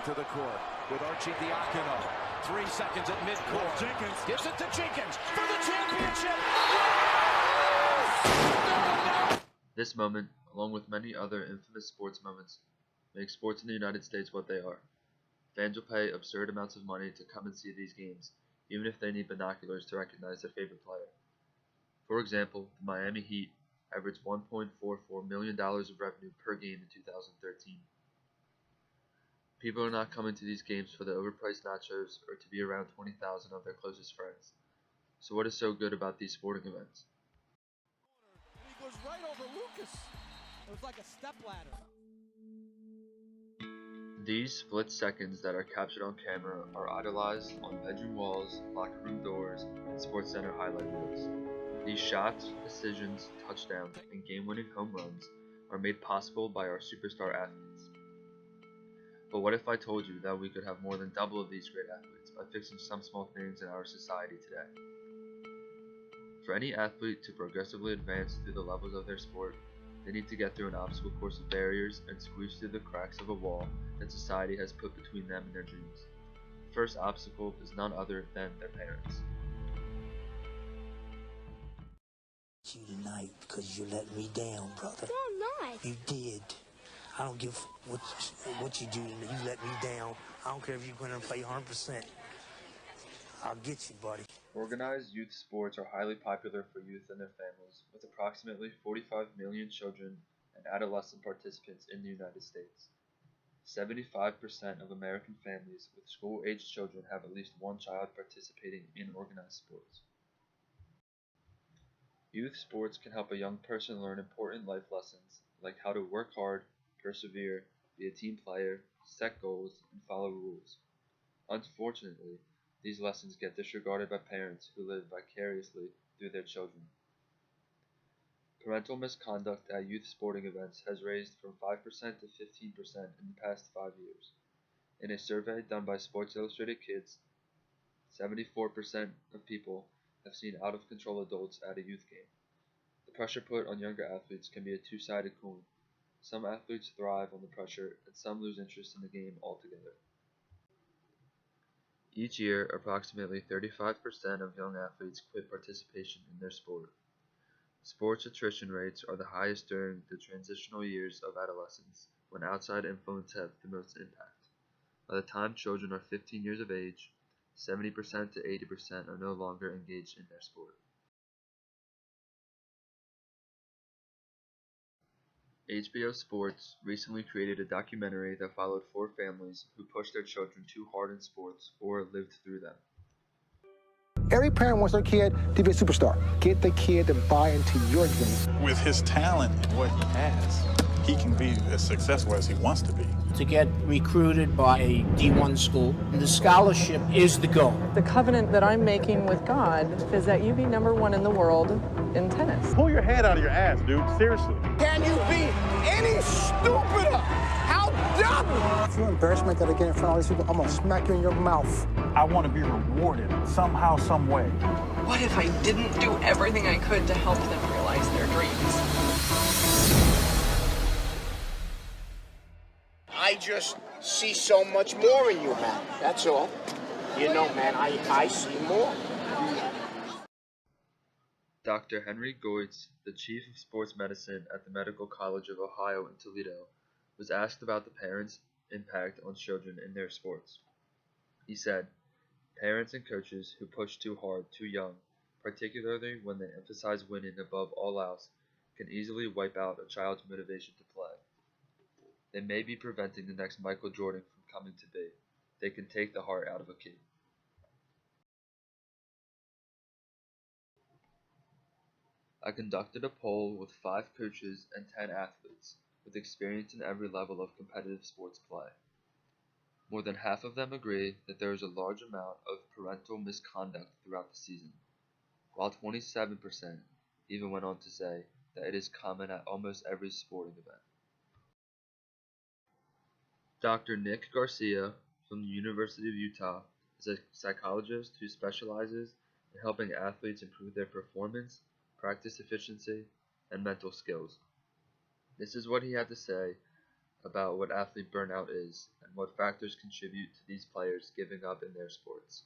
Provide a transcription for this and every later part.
to the court with Arcidiacono. 3 seconds at midcourt. Jenkins gives it to Jenkins for the championship. This moment, along with many other infamous sports moments, makes sports in the United States what they are. Fans will pay absurd amounts of money to come and see these games, even if they need binoculars to recognize their favorite player. For example, the Miami Heat averaged $1.44 million of revenue per game in 2013. People are not coming to these games for the overpriced nachos or to be around 20,000 of their closest friends. So what is so good about these sporting events? He goes right over Lucas. It was like a stepladder. These split seconds that are captured on camera are idolized on bedroom walls, locker room doors, and SportsCenter highlight reels. These shots, decisions, touchdowns, and game-winning home runs are made possible by our superstar athletes. But what if I told you that we could have more than double of these great athletes by fixing some small things in our society today? For any athlete to progressively advance through the levels of their sport, they need to get through an obstacle course of barriers and squeeze through the cracks of a wall that society has put between them and their dreams. The first obstacle is none other than their parents. You tonight because you let me down, brother. No, I'm not. You did. I don't give what you do. You let me down. I don't care if you're going to play 100%. I'll get you, buddy. Organized youth sports are highly popular for youth and their families, with approximately 45 million children and adolescent participants in the United States. 75% of American families with school-aged children have at least one child participating in organized sports. Youth sports can help a young person learn important life lessons like how to work hard, persevere, be a team player, set goals, and follow rules. Unfortunately, these lessons get disregarded by parents who live vicariously through their children. Parental misconduct at youth sporting events has raised from 5% to 15% in the past 5 years. In a survey done by Sports Illustrated Kids, 74% of people have seen out-of-control adults at a youth game. The pressure put on younger athletes can be a two-sided coin. Some athletes thrive on the pressure, and some lose interest in the game altogether. Each year, approximately 35% of young athletes quit participation in their sport. Sports attrition rates are the highest during the transitional years of adolescence, when outside influence have the most impact. By the time children are 15 years of age, 70% to 80% are no longer engaged in their sport. HBO Sports recently created a documentary that followed 4 families who pushed their children too hard in sports or lived through them. Every parent wants their kid to be a superstar. Get the kid to buy into your dream. With his talent and what he has, he can be as successful as he wants to be. To get recruited by a D1 school, the scholarship is the goal. The covenant that I'm making with God is that you be #1 in the world in tennis. Pull your head out of your ass, dude. Seriously. Can you be any stupider? How dumb! If you embarrass me that again in front of all these people, I'm gonna smack you in your mouth. I want to be rewarded somehow, some way. What if I didn't do everything I could to help them realize their dreams? I just see so much more in you, man. That's all. You know, man, I see more. Dr. Henry Goetz, the chief of sports medicine at the Medical College of Ohio in Toledo, was asked about the parents' impact on children in their sports. He said, "Parents and coaches who push too hard too young, particularly when they emphasize winning above all else, can easily wipe out a child's motivation to play. They may be preventing the next Michael Jordan from coming to be. They can take the heart out of a kid." I conducted a poll with 5 coaches and 10 athletes with experience in every level of competitive sports play. More than half of them agree that there is a large amount of parental misconduct throughout the season, while 27% even went on to say that it is common at almost every sporting event. Dr. Nick Garcia from the University of Utah is a psychologist who specializes in helping athletes improve their performance, practice efficiency, and mental skills. This is what he had to say about what athlete burnout is and what factors contribute to these players giving up in their sports.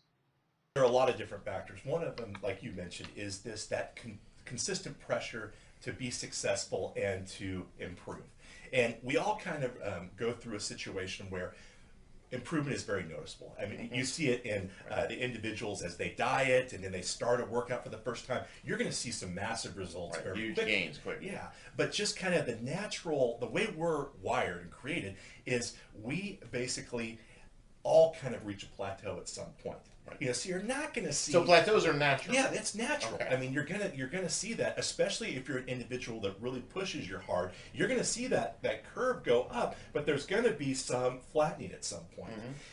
There are a lot of different factors. One of them, like you mentioned, is that consistent pressure to be successful and to improve. And we all kind of go through a situation where improvement is very noticeable. I mean, you see it in the individuals as they diet and then they start a workout for the first time. You're going to see some massive results. Right, very huge quickly. gains quickly. Yeah, but just kind of the way we're wired and created is we basically all kind of reach a plateau at some point. Right. So you're not going to see. So plateaus are natural. Yeah, that's natural. Okay. I mean, you're gonna see that, especially if you're an individual that really pushes you hard. You're gonna see that curve go up, but there's gonna be some flattening at some point.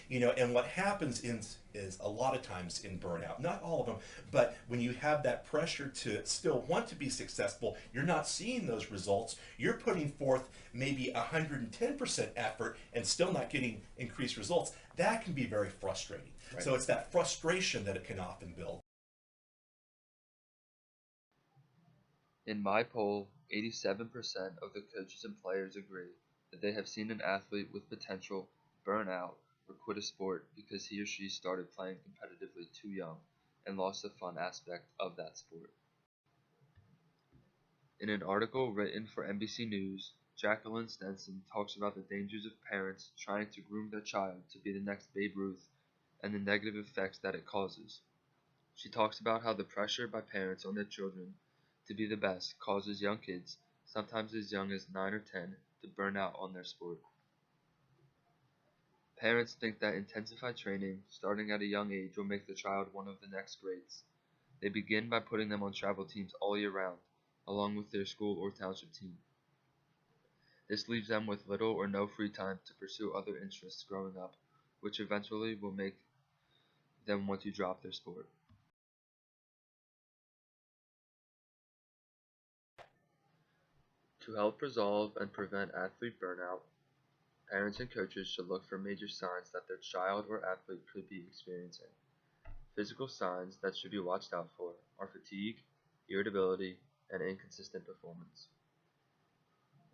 And what happens is a lot of times in burnout, not all of them, but when you have that pressure to still want to be successful, you're not seeing those results. You're putting forth maybe 110% effort and still not getting increased results. That can be very frustrating. Right. So it's that frustration that it can often build. In my poll, 87% of the coaches and players agree that they have seen an athlete with potential burn out or quit a sport because he or she started playing competitively too young and lost the fun aspect of that sport. In an article written for NBC News, Jacqueline Stenson talks about the dangers of parents trying to groom their child to be the next Babe Ruth and the negative effects that it causes. She talks about how the pressure by parents on their children to be the best causes young kids, sometimes as young as 9 or 10, to burn out on their sport. Parents think that intensified training, starting at a young age, will make the child one of the next greats. They begin by putting them on travel teams all year round, along with their school or township team. This leaves them with little or no free time to pursue other interests growing up, which eventually will make them want to drop their sport. To help resolve and prevent athlete burnout, parents and coaches should look for major signs that their child or athlete could be experiencing. Physical signs that should be watched out for are fatigue, irritability, and inconsistent performance.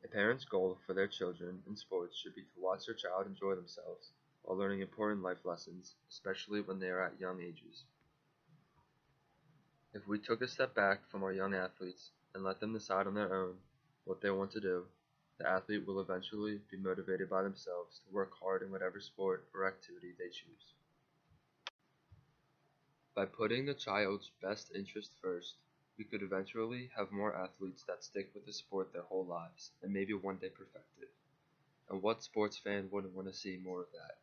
A parent's goal for their children in sports should be to watch their child enjoy themselves while learning important life lessons, especially when they are at young ages. If we took a step back from our young athletes and let them decide on their own what they want to do, the athlete will eventually be motivated by themselves to work hard in whatever sport or activity they choose. By putting the child's best interest first, we could eventually have more athletes that stick with the sport their whole lives and maybe one day perfect it. And what sports fan wouldn't want to see more of that?